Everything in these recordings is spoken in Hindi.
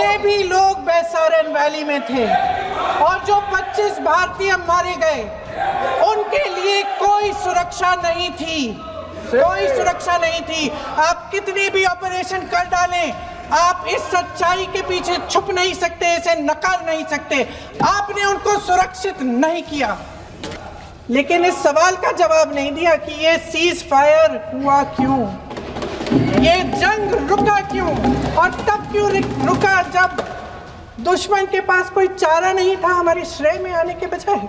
जितने भी लोग बैसारन वैली में थे और जो 25 भारतीय मारे गए, उनके लिए कोई सुरक्षा नहीं थी, कोई सुरक्षा नहीं थी। आप कितनी भी ऑपरेशन कर डालें, आप इस सच्चाई के पीछे छुप नहीं सकते, इसे नकार नहीं सकते। आपने उनको सुरक्षित नहीं किया, लेकिन इस सवाल का जवाब नहीं दिया कि ये सीज फायर हुआ क्यों, ये जंग रुका क्यों, और तब क्यों रुका जब दुश्मन के पास कोई चारा नहीं था हमारे श्रेय में आने के बजाय।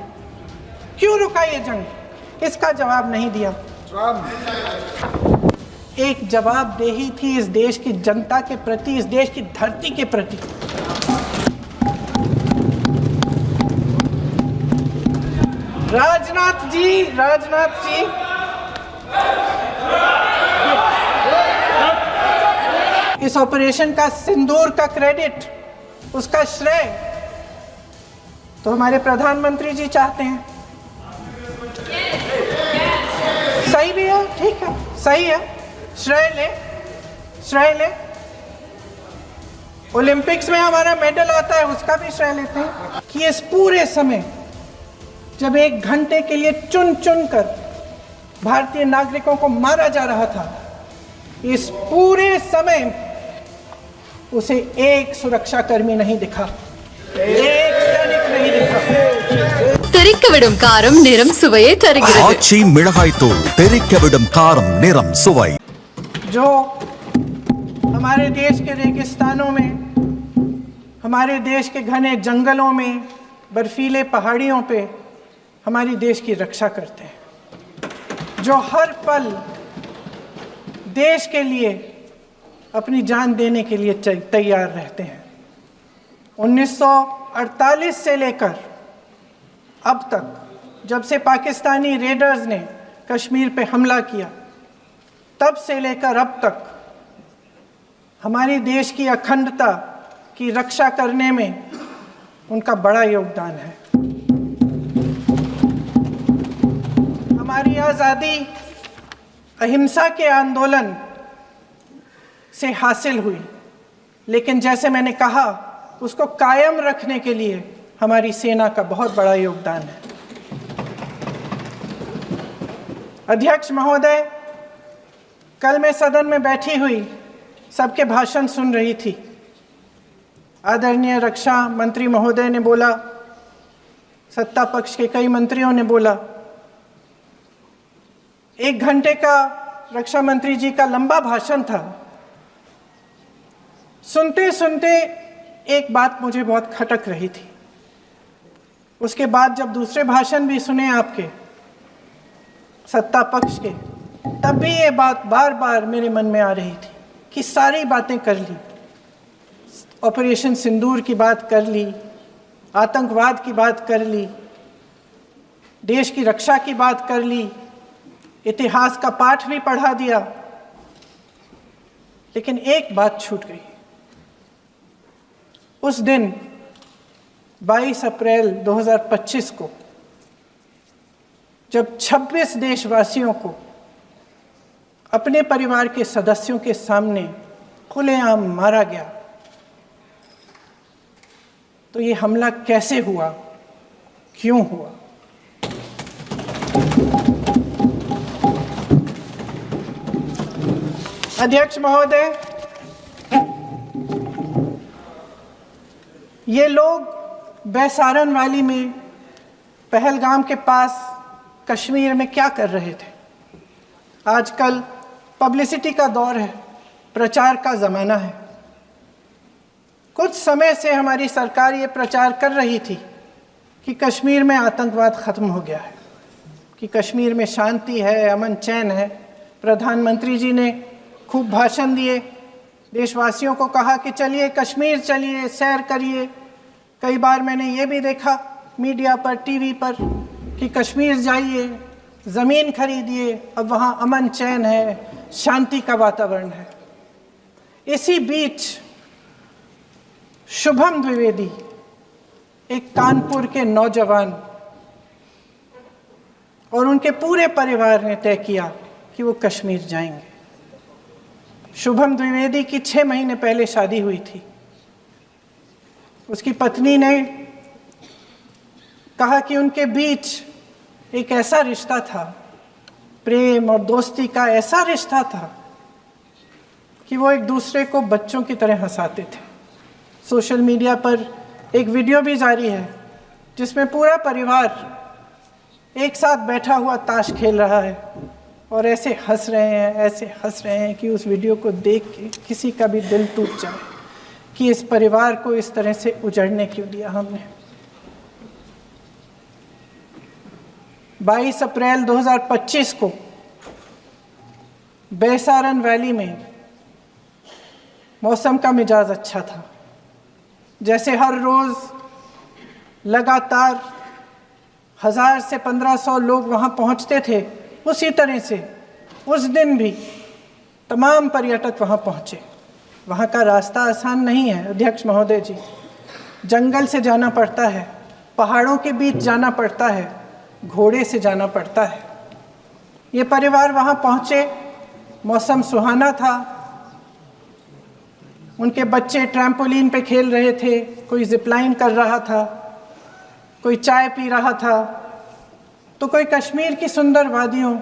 क्यों रुका ये जंग, इसका जवाब नहीं दिया। एक जवाबदेही थी इस देश की जनता के प्रति, इस देश की धरती के प्रति। राजनाथ जी इस ऑपरेशन का सिंदूर का क्रेडिट, उसका श्रेय तो हमारे प्रधानमंत्री जी चाहते हैं। सही भी है, ठीक है, सही है, श्रेय ले। ओलंपिक्स में हमारा मेडल आता है, उसका भी श्रेय लेते हैं कि इस पूरे समय जब 1 घंटे के लिए चुन कर भारतीय नागरिकों को मारा जा रहा था, इस पूरे समय उसे एक सुरक्षाकर्मी नहीं दिखा, एक सैनिक नहीं दिखा। தெறிக்கவிடும் காரம் நிறம் சுவையை தருகிறது। ஆச்சி மிளகாய் தூள் தெறிக்கவிடும் காரம் நிறம் சுவை। जो हमारे देश के रेगिस्तानों में, हमारे देश के घने जंगलों में, बर्फीले पहाड़ियों पे हमारी देश की रक्षा करते हैं, जो हर पल देश के लिए अपनी जान देने के लिए तैयार रहते हैं। 1948 से लेकर अब तक, जब से पाकिस्तानी रेडर्स ने कश्मीर पे हमला किया, तब से लेकर अब तक हमारे देश की अखंडता की रक्षा करने में उनका बड़ा योगदान है। हमारी आज़ादी अहिंसा के आंदोलन से हासिल हुई, लेकिन जैसे मैंने कहा, उसको कायम रखने के लिए हमारी सेना का बहुत बड़ा योगदान है। अध्यक्ष महोदय, कल मैं सदन में बैठी हुई सबके भाषण सुन रही थी। आदरणीय रक्षा मंत्री महोदय ने बोला, सत्ता पक्ष के कई मंत्रियों ने बोला। 1 घंटे का रक्षा मंत्री जी का लंबा भाषण था। सुनते सुनते एक बात मुझे बहुत खटक रही थी। उसके बाद जब दूसरे भाषण भी सुने आपके सत्ता पक्ष के, तब भी ये बात बार बार मेरे मन में आ रही थी कि सारी बातें कर ली, ऑपरेशन सिंदूर की बात कर ली, आतंकवाद की बात कर ली, देश की रक्षा की बात कर ली, इतिहास का पाठ भी पढ़ा दिया, लेकिन एक बात छूट गई। उस दिन 22 अप्रैल 2025 को जब 26 देशवासियों को अपने परिवार के सदस्यों के सामने खुलेआम मारा गया, तो ये हमला कैसे हुआ, क्यों हुआ? अध्यक्ष महोदय, ये लोग बैसारन वैली में, पहलगाम के पास कश्मीर में क्या कर रहे थे? आजकल पब्लिसिटी का दौर है, प्रचार का ज़माना है। कुछ समय से हमारी सरकार ये प्रचार कर रही थी कि कश्मीर में आतंकवाद ख़त्म हो गया है, कि कश्मीर में शांति है, अमन चैन है। प्रधानमंत्री जी ने खूब भाषण दिए, देशवासियों को कहा कि चलिए कश्मीर चलिए, सैर करिए। कई बार मैंने ये भी देखा मीडिया पर, टीवी पर कि कश्मीर जाइए, ज़मीन खरीदिए, अब वहाँ अमन चैन है, शांति का वातावरण है। इसी बीच शुभम द्विवेदी, एक कानपुर के नौजवान, और उनके पूरे परिवार ने तय किया कि वो कश्मीर जाएंगे। शुभम द्विवेदी की 6 महीने पहले शादी हुई थी। उसकी पत्नी ने कहा कि उनके बीच एक ऐसा रिश्ता था, प्रेम और दोस्ती का ऐसा रिश्ता था कि वो एक दूसरे को बच्चों की तरह हंसाते थे। सोशल मीडिया पर एक वीडियो भी जारी है जिसमें पूरा परिवार एक साथ बैठा हुआ ताश खेल रहा है और ऐसे हंस रहे हैं कि उस वीडियो को देख के किसी का भी दिल टूट जाए कि इस परिवार को इस तरह से उजड़ने क्यों दिया हमने। 22 अप्रैल 2025 को बैसारन वैली में मौसम का मिजाज अच्छा था। जैसे हर रोज़ लगातार 1000 से 1500 लोग वहाँ पहुँचते थे, उसी तरह से उस दिन भी तमाम पर्यटक वहाँ पहुँचे। वहाँ का रास्ता आसान नहीं है अध्यक्ष महोदय जी, जंगल से जाना पड़ता है, पहाड़ों के बीच जाना पड़ता है, घोड़े से जाना पड़ता है। ये परिवार वहाँ पहुँचे, मौसम सुहाना था, उनके बच्चे ट्रैम्पोलिन पे खेल रहे थे, कोई जिपलाइन कर रहा था, कोई चाय पी रहा था, तो कोई कश्मीर की सुंदर वादियों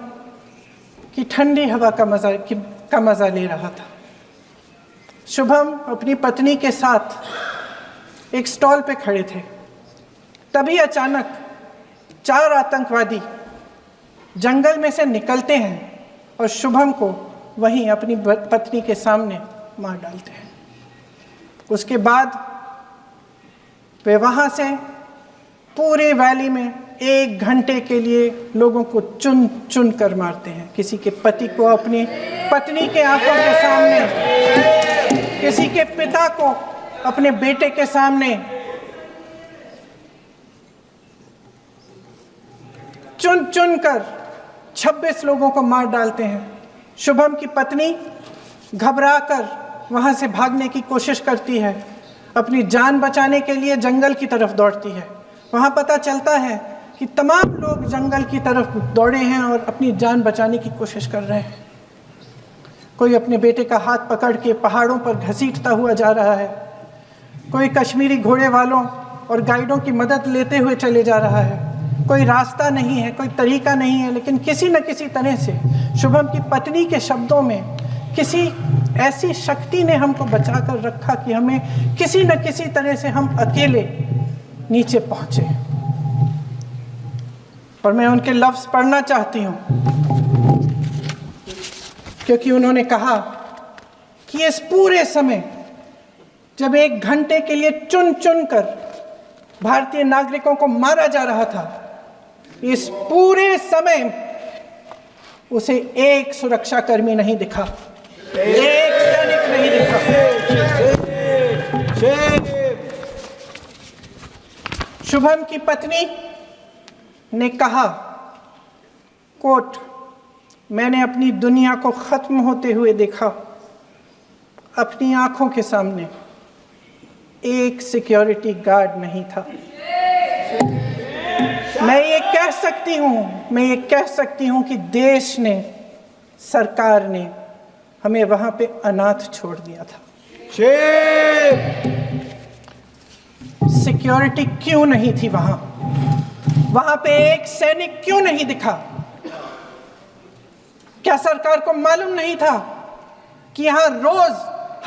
की ठंडी हवा का मज़ा ले रहा था। शुभम अपनी पत्नी के साथ एक स्टॉल पे खड़े थे। तभी अचानक 4 आतंकवादी जंगल में से निकलते हैं और शुभम को वहीं अपनी पत्नी के सामने मार डालते हैं। उसके बाद वे वहाँ से पूरे वैली में 1 घंटे के लिए लोगों को चुन चुन कर मारते हैं। किसी के पति को अपनी पत्नी के आंखों के सामने, किसी के पिता को अपने बेटे के सामने, चुन चुन कर 26 लोगों को मार डालते हैं। शुभम की पत्नी घबराकर वहां से भागने की कोशिश करती है, अपनी जान बचाने के लिए जंगल की तरफ दौड़ती है। वहां पता चलता है कि तमाम लोग जंगल की तरफ दौड़े हैं और अपनी जान बचाने की कोशिश कर रहे हैं। कोई अपने बेटे का हाथ पकड़ के पहाड़ों पर घसीटता हुआ जा रहा है, कोई कश्मीरी घोड़े वालों और गाइडों की मदद लेते हुए चले जा रहा है। कोई रास्ता नहीं है, कोई तरीका नहीं है, लेकिन किसी न किसी तरह से शुभम की पत्नी के शब्दों में किसी ऐसी शक्ति ने हमको बचा कर रखा कि हमें किसी न किसी तरह से हम अकेले नीचे पहुंचे। और मैं उनके लफ्ज पढ़ना चाहती हूँ, क्योंकि उन्होंने कहा कि इस पूरे समय जब 1 घंटे के लिए चुन चुन कर भारतीय नागरिकों को मारा जा रहा था, इस पूरे समय उसे एक सुरक्षाकर्मी नहीं दिखा, एक सैनिक नहीं दिखा। शुभम की पत्नी ने कहा, कोट, मैंने अपनी दुनिया को खत्म होते हुए देखा। अपनी आंखों के सामने एक सिक्योरिटी गार्ड नहीं था। मैं ये कह सकती हूँ कि देश ने, सरकार ने हमें वहां पे अनाथ छोड़ दिया था। सिक्योरिटी क्यों नहीं थी वहां पे एक सैनिक क्यों नहीं दिखा? क्या सरकार को मालूम नहीं था कि यहाँ रोज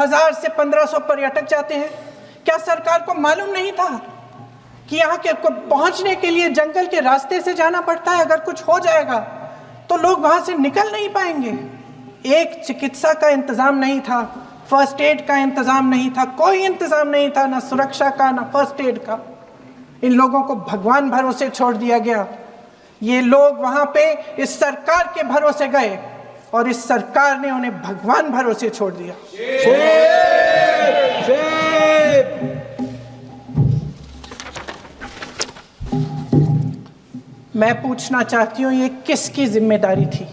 1000 से 1500 पर्यटक जाते हैं? क्या सरकार को मालूम नहीं था कि यहाँ के को पहुंचने के लिए जंगल के रास्ते से जाना पड़ता है? अगर कुछ हो जाएगा तो लोग वहां से निकल नहीं पाएंगे। एक चिकित्सा का इंतजाम नहीं था, फर्स्ट एड का इंतजाम नहीं था, कोई इंतजाम नहीं था, ना सुरक्षा का ना फर्स्ट एड का। इन लोगों को भगवान भरोसे छोड़ दिया गया। ये लोग वहां पे इस सरकार के भरोसे गए और इस सरकार ने उन्हें भगवान भरोसे छोड़ दिया। मैं पूछना चाहती हूँ, ये किसकी जिम्मेदारी थी?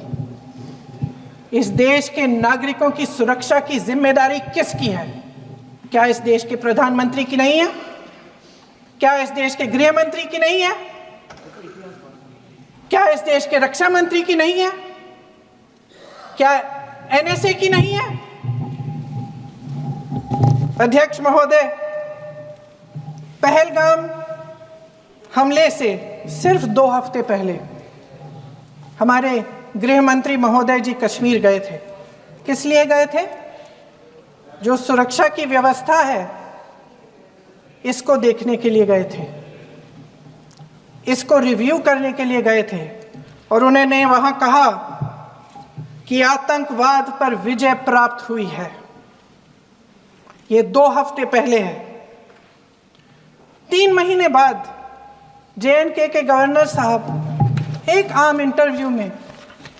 इस देश के नागरिकों की सुरक्षा की जिम्मेदारी किसकी है? क्या इस देश के प्रधानमंत्री की नहीं है? क्या इस देश के गृह मंत्री की नहीं है? क्या इस देश के रक्षा मंत्री की नहीं है? क्या एनएसए की नहीं है? अध्यक्ष महोदय, पहलगाम हमले से सिर्फ 2 हफ्ते पहले हमारे गृह मंत्री महोदय जी कश्मीर गए थे। किस लिए गए थे? जो सुरक्षा की व्यवस्था है इसको देखने के लिए गए थे, इसको रिव्यू करने के लिए गए थे, और उन्होंने वहां कहा कि आतंकवाद पर विजय प्राप्त हुई है। ये 2 हफ्ते पहले है। 3 महीने बाद JNK के गवर्नर साहब एक आम इंटरव्यू में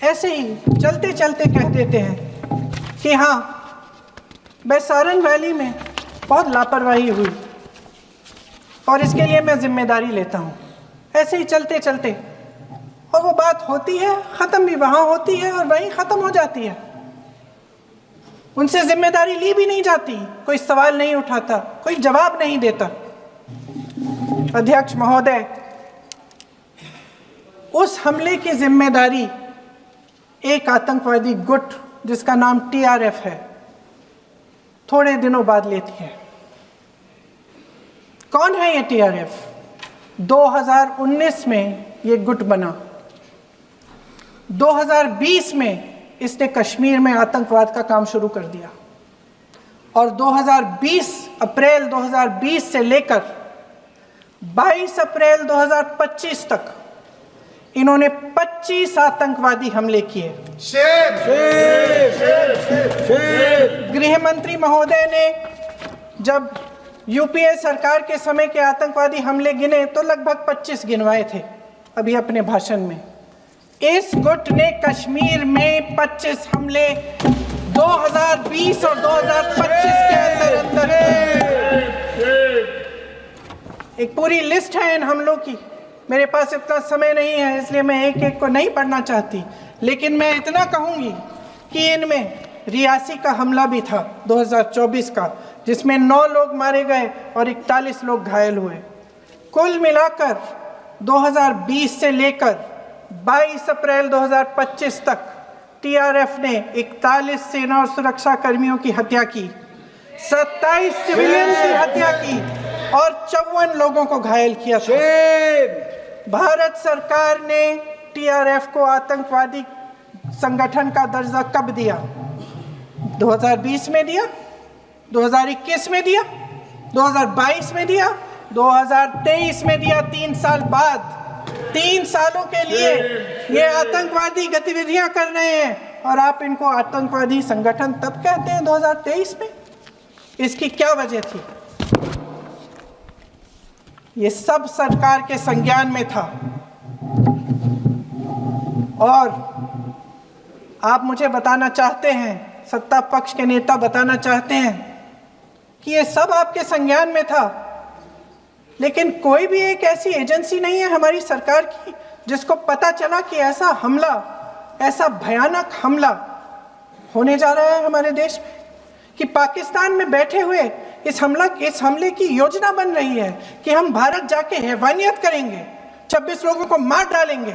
ऐसे ही चलते चलते कह देते हैं कि हाँ, बैसारन वैली में बहुत लापरवाही हुई और इसके लिए मैं जिम्मेदारी लेता हूँ। ऐसे ही चलते चलते, और वो बात होती है, ख़त्म भी वहाँ होती है और वहीं ख़त्म हो जाती है। उनसे जिम्मेदारी ली भी नहीं जाती, कोई सवाल नहीं उठाता, कोई जवाब नहीं देता। अध्यक्ष महोदय, उस हमले की जिम्मेदारी एक आतंकवादी गुट जिसका नाम TRF है थोड़े दिनों बाद लेती है। कौन है ये TRF? 2019 में ये गुट बना। 2020 में इसने कश्मीर में आतंकवाद का काम शुरू कर दिया, और 2020 अप्रैल 2020 से लेकर 22 अप्रैल 2025 तक इन्होंने 25 आतंकवादी हमले किए। गृह मंत्री महोदय ने जब UPA सरकार के समय के आतंकवादी हमले गिने तो लगभग 25 गिनवाए थे अभी अपने भाषण में। इस गुट ने कश्मीर में 25 हमले 2020 और 2025 के अंदर एक पूरी लिस्ट है इन हमलों की। मेरे पास इतना समय नहीं है इसलिए मैं एक एक को नहीं पढ़ना चाहती, लेकिन मैं इतना कहूँगी कि इनमें रियासी का हमला भी था 2024 का, जिसमें 9 लोग मारे गए और 41 लोग घायल हुए। कुल मिलाकर 2020 से लेकर 22 अप्रैल 2025 तक TRF ने 41 सेना और सुरक्षा कर्मियों की हत्या की, 27 सिविलियन की हत्या की और 54 लोगों को घायल किया था। भारत सरकार ने TRF को आतंकवादी संगठन का दर्जा कब दिया? 2020 में दिया, 2021 में दिया, 2022 में दिया, 2023 में दिया। 3 साल बाद, 3 सालों के लिए ये आतंकवादी गतिविधियां कर रहे हैं और आप इनको आतंकवादी संगठन तब कहते हैं 2023 में। इसकी क्या वजह थी? ये सब सरकार के संज्ञान में था, और आप मुझे बताना चाहते हैं, सत्ता पक्ष के नेता बताना चाहते हैं कि ये सब आपके संज्ञान में था, लेकिन कोई भी एक ऐसी एजेंसी नहीं है हमारी सरकार की जिसको पता चला कि ऐसा हमला, ऐसा भयानक हमला होने जा रहा है हमारे देश में, कि पाकिस्तान में बैठे हुए इस हमले की योजना बन रही है कि हम भारत जाके हैवानियत करेंगे, 26 लोगों को मार डालेंगे,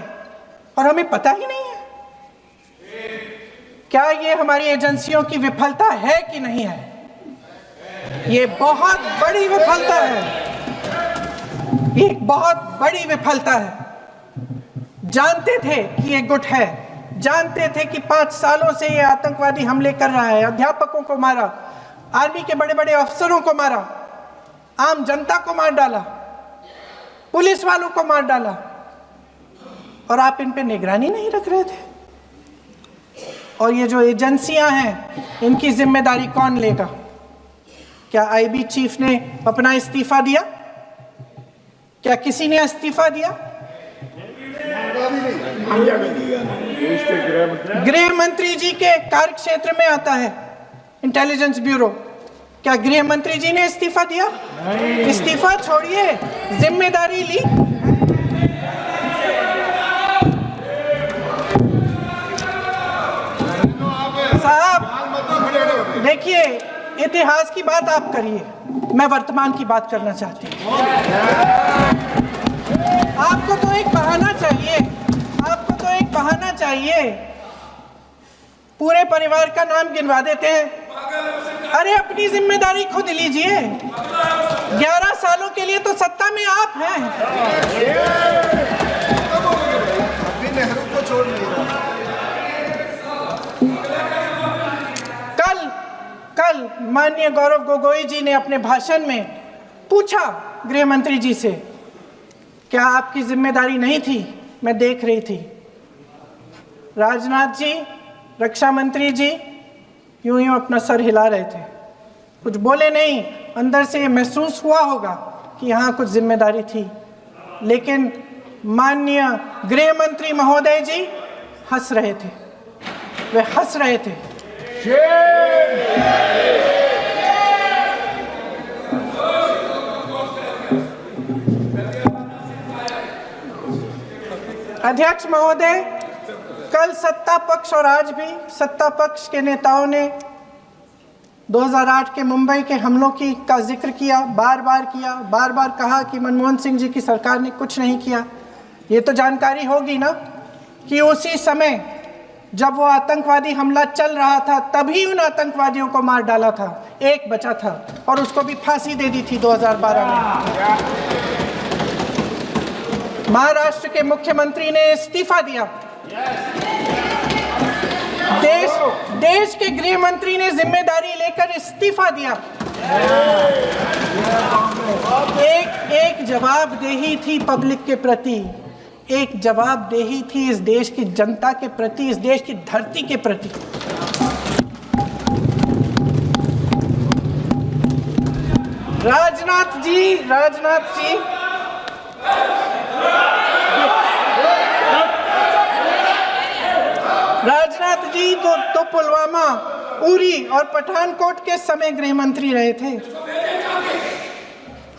और हमें पता ही नहीं है। क्या ये हमारी एजेंसियों की विफलता है कि नहीं है? ये बहुत बड़ी विफलता है, ये बहुत बड़ी विफलता है। जानते थे कि ये गुट है, जानते थे कि 5 सालों से ये आतंकवादी हमले कर रहा है, अध्यापकों को मारा, आर्मी के बड़े बड़े अफसरों को मारा, आम जनता को मार डाला, पुलिस वालों को मार डाला, और आप इन पे निगरानी नहीं रख रहे थे। और ये जो एजेंसियां हैं इनकी जिम्मेदारी कौन लेगा? क्या IB चीफ ने अपना इस्तीफा दिया? क्या किसी ने इस्तीफा दिया? गृह मंत्री जी के कार्य क्षेत्र में आता है इंटेलिजेंस ब्यूरो। क्या गृह मंत्री जी ने इस्तीफा दिया? इस्तीफा छोड़िए, जिम्मेदारी ली। साहब देखिए, इतिहास की बात आप करिए, मैं वर्तमान की बात करना चाहती हूँ। आपको तो एक बहाना चाहिए, आपको तो एक बहाना चाहिए। पूरे परिवार का नाम गिनवा देते हैं। अरे अपनी जिम्मेदारी खुद लीजिए। 11 सालों के लिए तो आप हैं। अभी नेहरू को छोड़ नहीं रहा। कल माननीय गौरव गोगोई जी ने अपने भाषण में पूछा गृह मंत्री जी से, क्या आपकी जिम्मेदारी नहीं थी? मैं देख रही थी। राजनाथ जी, रक्षा मंत्री जी यूं यूं अपना सर हिला रहे थे, कुछ बोले नहीं। अंदर से ये महसूस हुआ होगा कि यहाँ कुछ जिम्मेदारी थी, लेकिन माननीय गृह मंत्री महोदय जी हंस रहे थे, वे हंस रहे थे। अध्यक्ष महोदय, कल सत्ता पक्ष और आज भी सत्ता पक्ष के नेताओं ने 2008 के मुंबई के हमलों का जिक्र किया, बार बार कहा कि मनमोहन सिंह जी की सरकार ने कुछ नहीं किया। ये तो जानकारी होगी ना कि उसी समय जब वो आतंकवादी हमला चल रहा था तभी उन आतंकवादियों को मार डाला था, एक बचा था और उसको भी फांसी दे दी थी 2012 में। महाराष्ट्र के मुख्यमंत्री ने इस्तीफा दिया। देश के गृह मंत्री ने जिम्मेदारी लेकर इस्तीफा दिया। एक जवाबदेही थी पब्लिक के प्रति, एक जवाबदेही थी इस देश की जनता के प्रति, इस देश की धरती के प्रति। राजनाथ जी तो पुलवामा, उरी और पठानकोट के समय गृह मंत्री रहे थे।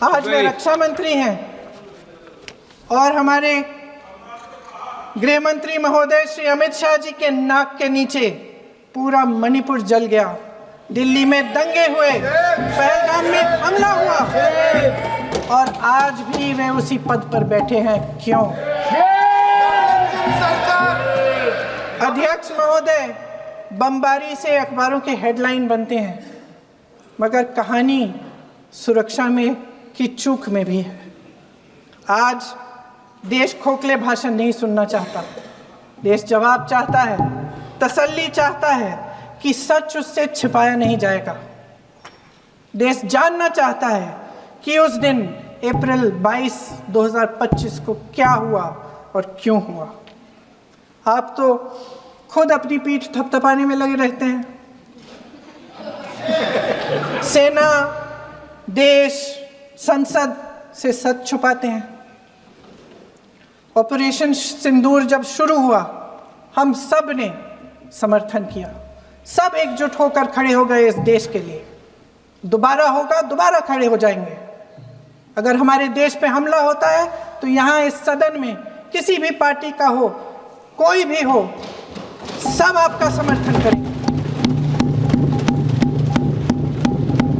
आज वे रक्षा मंत्री हैं और हमारे गृह मंत्री महोदय श्री अमित शाह जी के नाक के नीचे पूरा मणिपुर जल गया, दिल्ली में दंगे हुए, पहलगाम में हमला हुआ और आज भी वे उसी पद पर बैठे हैं। क्यों? अध्यक्ष महोदय, बमबारी से अखबारों के हेडलाइन बनते हैं, मगर कहानी सुरक्षा में की चूक में भी है। आज देश खोखले भाषण नहीं सुनना चाहता, देश जवाब चाहता है, तसल्ली चाहता है कि सच उससे छिपाया नहीं जाएगा। देश जानना चाहता है कि उस दिन अप्रैल 22, 2025 को क्या हुआ और क्यों हुआ। आप तो खुद अपनी पीठ थपथपाने में लगे रहते हैं। सेना, देश, संसद से सच छुपाते हैं। ऑपरेशन सिंदूर जब शुरू हुआ, हम सब ने समर्थन किया, सब एकजुट होकर खड़े हो गए इस देश के लिए। दोबारा होगा, दोबारा खड़े हो जाएंगे। अगर हमारे देश पे हमला होता है तो यहाँ इस सदन में किसी भी पार्टी का हो, कोई भी हो, सब आपका समर्थन करेंगे।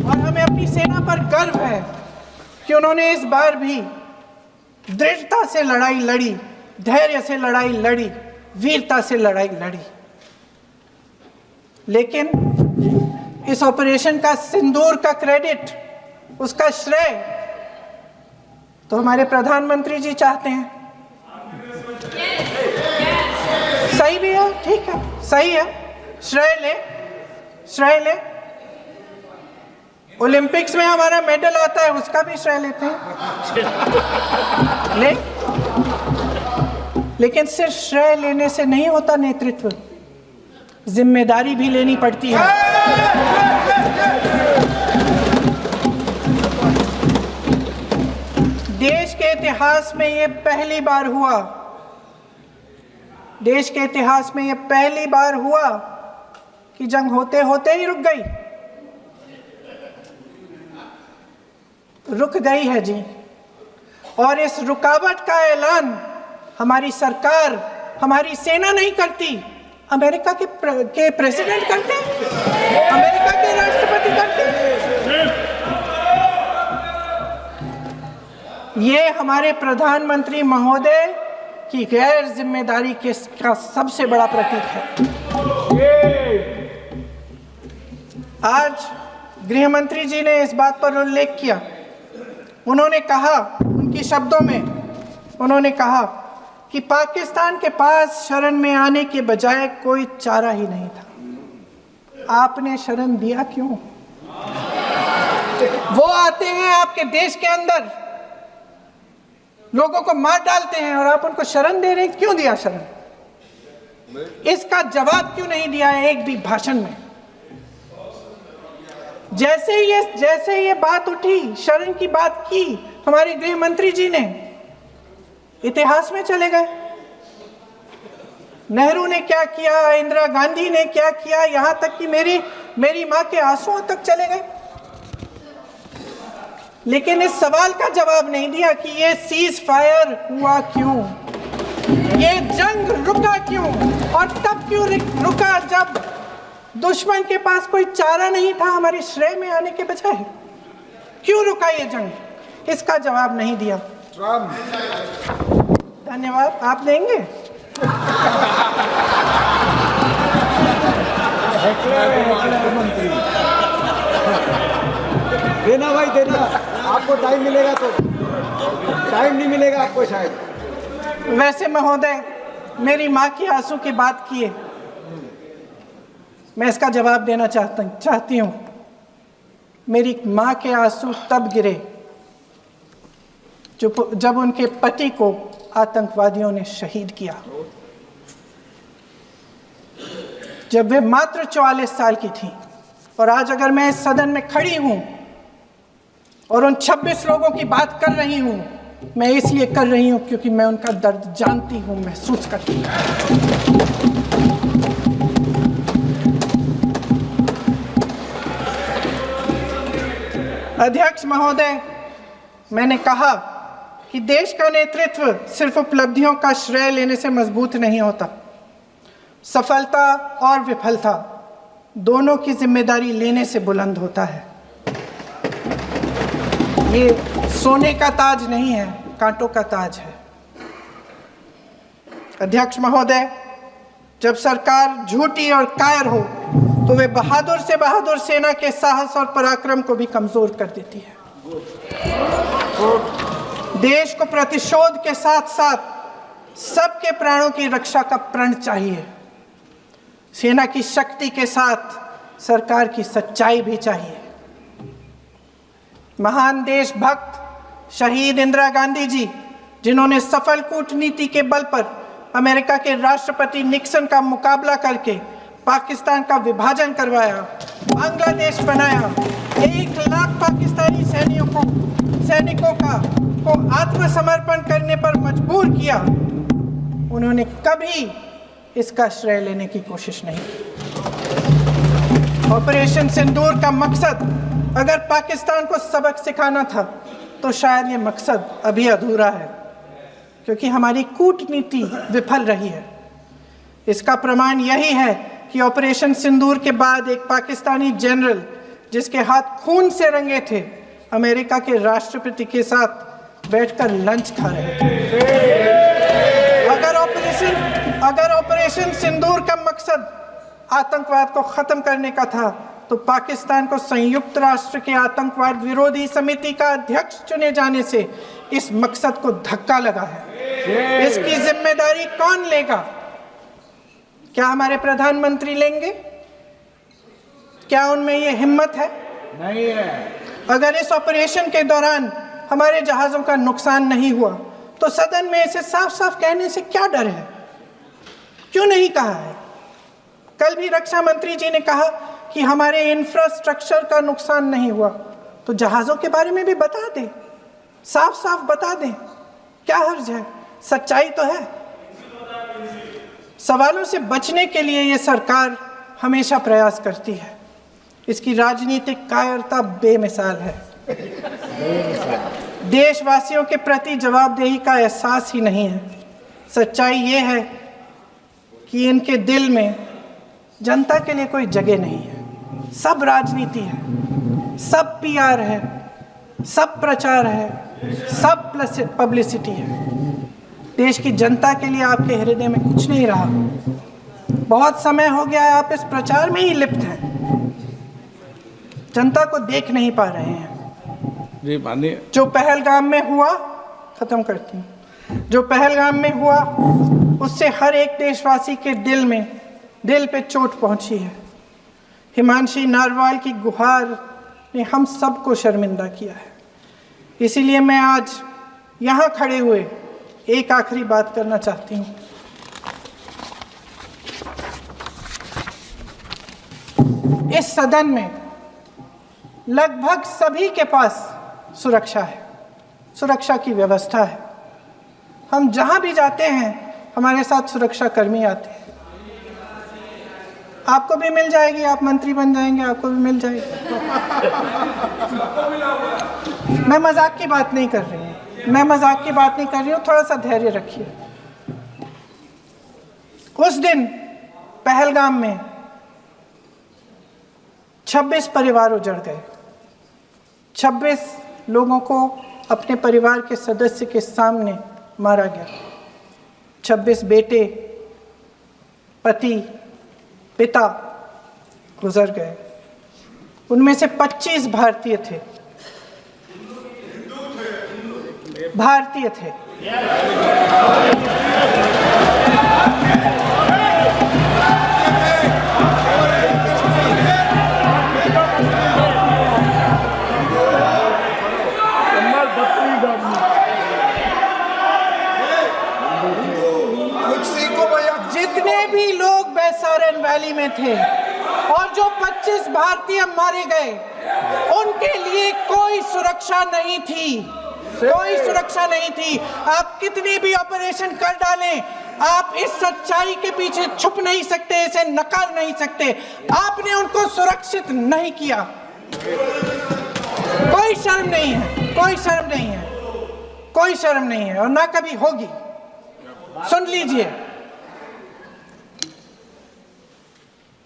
और हमें अपनी सेना पर गर्व है कि उन्होंने इस बार भी दृढ़ता से लड़ाई लड़ी, धैर्य से लड़ाई लड़ी, वीरता से लड़ाई लड़ी। लेकिन इस ऑपरेशन का सिंदूर का क्रेडिट, उसका श्रेय तो हमारे प्रधानमंत्री जी चाहते हैं। सही भी है, ठीक है, सही है, श्रेय ले। ओलंपिक्स में हमारा मेडल आता है, उसका भी श्रेय लेते हैं। लेकिन सिर्फ श्रेय लेने से नहीं होता नेतृत्व, जिम्मेदारी भी लेनी पड़ती है। देश के इतिहास में ये पहली बार हुआ, देश के इतिहास में ये पहली बार हुआ कि जंग होते होते ही रुक गई है जी। और इस रुकावट का ऐलान हमारी सरकार, हमारी सेना नहीं करती, अमेरिका के प्रेसिडेंट करते हैं, अमेरिका के राष्ट्रपति करते हैं। ये हमारे प्रधानमंत्री महोदय की गैर जिम्मेदारी का सबसे बड़ा प्रतीक है। आज गृह मंत्री जी ने इस बात पर उल्लेख किया उन्होंने कहा, उनके शब्दों में उन्होंने कहा कि पाकिस्तान के पास शरण में आने के बजाय कोई चारा ही नहीं था। आपने शरण दिया क्यों? वो आते हैं आपके देश के अंदर, लोगों को मार डालते हैं और आप उनको शरण दे रहे हैं। क्यों दिया शरण? इसका जवाब क्यों नहीं दिया है एक भी भाषण में? जैसे ये बात उठी, शरण की बात की, हमारे गृह मंत्री जी ने इतिहास में चले गए। नेहरू ने क्या किया, इंदिरा गांधी ने क्या किया, यहां तक कि मेरी मां के आंसुओं तक चले गए। लेकिन इस सवाल का जवाब नहीं दिया कि ये सीज फायर हुआ क्यों, ये जंग रुका क्यों, और तब क्यों रुका जब दुश्मन के पास कोई चारा नहीं था हमारे श्रेय में आने के बजाय। क्यों रुका ये जंग? इसका जवाब नहीं दिया। धन्यवाद। आप देंगे? देना भाई देना, आपको टाइम मिलेगा तो। टाइम नहीं मिलेगा आपको शायद। वैसे महोदय, मेरी माँ की आंसू की बात किए, मैं इसका जवाब देना चाहती हूँ। मेरी माँ के आंसू तब गिरे जब उनके पति को आतंकवादियों ने शहीद किया, जब वे मात्र 44 साल की थी। और आज अगर मैं इस सदन में खड़ी हूं और उन 26 लोगों की बात कर रही हूं, मैं इसलिए कर रही हूं क्योंकि मैं उनका दर्द जानती हूं, महसूस करती हूं। अध्यक्ष महोदय, मैंने कहा कि देश का नेतृत्व सिर्फ उपलब्धियों का श्रेय लेने से मजबूत नहीं होता। सफलता और विफलता दोनों की जिम्मेदारी लेने से बुलंद होता है। ये सोने का ताज नहीं है, कांटों का ताज है। अध्यक्ष महोदय, जब सरकार झूठी और कायर हो तो वे बहादुर से बहादुर सेना के साहस और पराक्रम को भी कमजोर कर देती है। देश को प्रतिशोध के साथ साथ सबके प्राणों की रक्षा का प्रण चाहिए। सेना की शक्ति के साथ सरकार की सच्चाई भी चाहिए। महान देशभक्त शहीद इंदिरा गांधी जी, जिन्होंने सफल कूटनीति के बल पर अमेरिका के राष्ट्रपति निक्सन का मुकाबला करके पाकिस्तान का विभाजन करवाया, बांग्लादेश बनाया, 1 लाख पाकिस्तानी सैनिकों को आत्मसमर्पण करने पर मजबूर किया, उन्होंने कभी इसका श्रेय लेने की कोशिश नहीं की। ऑपरेशन सिंदूर का मकसद अगर पाकिस्तान को सबक सिखाना था तो शायद ये मकसद अभी अधूरा है, क्योंकि हमारी कूटनीति विफल रही है। इसका प्रमाण यही है कि ऑपरेशन सिंदूर के बाद एक पाकिस्तानी जनरल, जिसके हाथ खून से रंगे थे, अमेरिका के राष्ट्रपति के साथ बैठकर लंच खा रहे थे। अगर ऑपरेशन सिंदूर का मकसद आतंकवाद को खत्म करने का था तो पाकिस्तान को संयुक्त राष्ट्र के आतंकवाद विरोधी समिति का अध्यक्ष चुने जाने से इस मकसद को धक्का लगा है। इसकी जिम्मेदारी कौन लेगा? क्या हमारे प्रधानमंत्री लेंगे? क्या उनमें ये हिम्मत है? नहीं है। अगर इस ऑपरेशन के दौरान हमारे जहाजों का नुकसान नहीं हुआ तो सदन में इसे साफ साफ कहने से क्या डर है? क्यों नहीं कहा है? कल भी रक्षा मंत्री जी ने कहा कि हमारे इंफ्रास्ट्रक्चर का नुकसान नहीं हुआ, तो जहाज़ों के बारे में भी बता दें, साफ साफ बता दें। क्या हर्ज है? सच्चाई तो है। सवालों से बचने के लिए ये सरकार हमेशा प्रयास करती है। इसकी राजनीतिक कायरता बेमिसाल है। देशवासियों के प्रति जवाबदेही का एहसास ही नहीं है। सच्चाई ये है कि इनके दिल में जनता के लिए कोई जगह नहीं है। सब राजनीति है, सब पीआर है, सब प्रचार है, सब पब्लिसिटी है। देश की जनता के लिए आपके हृदय में कुछ नहीं रहा। बहुत समय हो गया है आप इस प्रचार में ही लिप्त हैं, जनता को देख नहीं पा रहे हैं। जी मानिए। जो पहलगाम में हुआ, खत्म करती हूँ, जो पहलगाम में हुआ उससे हर एक देशवासी के दिल पे चोट पहुंची है। हिमांशी नारवाल की गुहार ने हम सबको शर्मिंदा किया है। इसीलिए मैं आज यहाँ खड़े हुए एक आखिरी बात करना चाहती हूँ। इस सदन में लगभग सभी के पास सुरक्षा है, सुरक्षा की व्यवस्था है। हम जहां भी जाते हैं हमारे साथ सुरक्षा कर्मी आते हैं। आपको भी मिल जाएगी, आप मंत्री बन जाएंगे, आपको भी मिल जाएगी। मैं मजाक की बात नहीं कर रही हूँ, थोड़ा सा धैर्य रखिए। उस दिन पहलगाम में 26 परिवार उजड़ गए। 26 लोगों को अपने परिवार के सदस्य के सामने मारा गया। 26 बेटे, पति, पिता गुजर गए। उनमें से 25 भारतीय थे। जितने भी लोग बैसारन वैली में थे और जो 25 भारतीय मारे गए, उनके लिए कोई सुरक्षा नहीं थी। आप कितनी भी ऑपरेशन कर डालें, आप इस सच्चाई के पीछे छुप नहीं सकते, इसे नकार नहीं सकते। आपने उनको सुरक्षित नहीं किया। कोई शर्म नहीं है और ना कभी होगी। सुन लीजिए,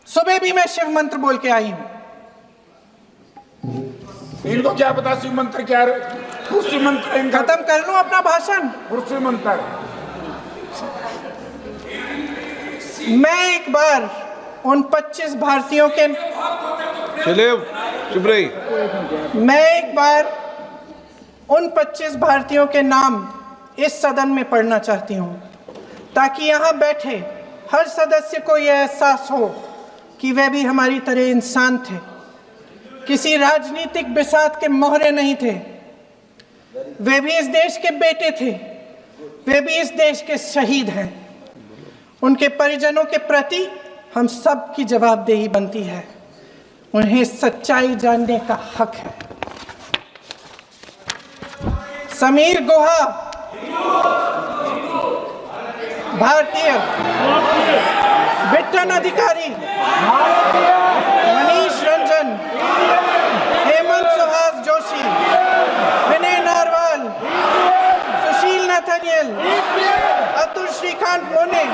सुबह भी मैं शिव मंत्र बोल के आई हूं। इनको क्या पता शिव मंत्र क्या है? शिव मंत्र खत्म कर लूं अपना भाषण। शिव मंत्र मैं एक बार उन 25 भारतीयों के मैं एक बार उन 25 भारतीयों के नाम इस सदन में पढ़ना चाहती हूं, ताकि यहां बैठे हर सदस्य को यह एहसास हो कि वे भी हमारी तरह इंसान थे, किसी राजनीतिक बिसात के मोहरे नहीं थे। वे भी इस देश के बेटे थे, वे भी इस देश के शहीद हैं। उनके परिजनों के प्रति हम सब की जवाबदेही बनती है। उन्हें सच्चाई जानने का हक है। समीर गुहा भारतीय, बिट्टन अधिकारी, मनीष रंजन, हेमंत सुहास जोशी, विनय नारवाल, सुशील नथनियल, अतुल श्रीकांत मोने,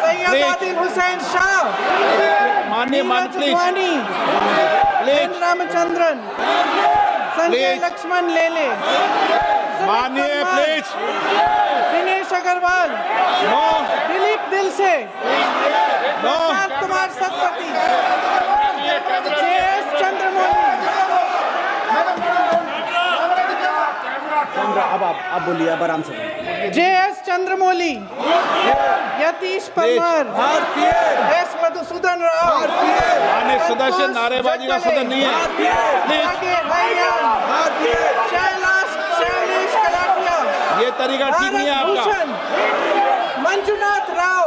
सैयद आदिल हुसैन शाह, नीरज वानी, एन रामचंद्रन, संजय लक्ष्मण लेले, मानिए प्लीज, दिनेश अग्रवाल, दिलीप दिल से, कुमार सतपति, JS चंद्रमौली। अब आप बोलिए, अब आराम से। JS चंद्रमौली, यतीश परमार, S मधुसूदन राव, सदस्य नारेबाजी का सदन नहीं है। शैलेश कलाटिया, ये तरीका ठीक नहीं है आपका। मंजुनाथ राव,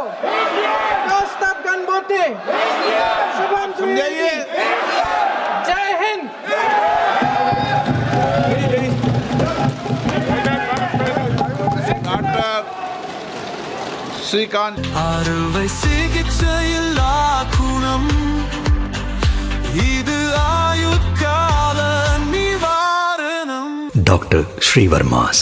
कौस्तभ गणबोते, शुभम द्विवेदी। जय हिंद। डॉक्टर श्रीकांत அறுவை சிகிச்சையில் ஆக்குணம் இது ஆயுட்கால நிவாரணம். Dr. Sri Verma's